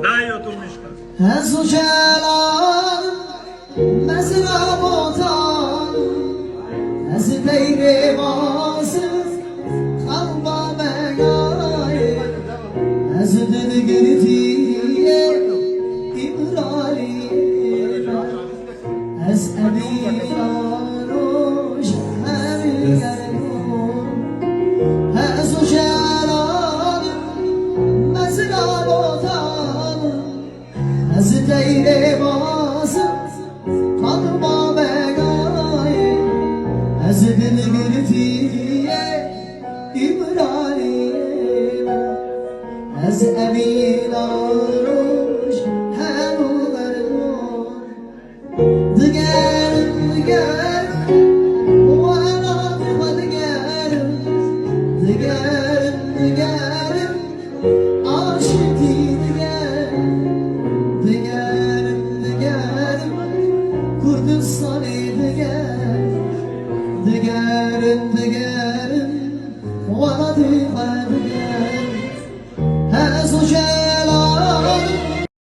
Dai oturmuşka. Hezu celal mezrabotan Hezi teyre vasız kalba begaye Hezi dilgirtiye İbrahim Ez eminaroş her yerun Hezu celal mezrabotan Hezi teyre vasız kalba begaye Ez dilgirtiye İbrahim Ez eminaroş her yerun Digerim Vana tıma digerim Digerim Aşıkı digerim Kurdistan'ı digerim Vana tıma digerim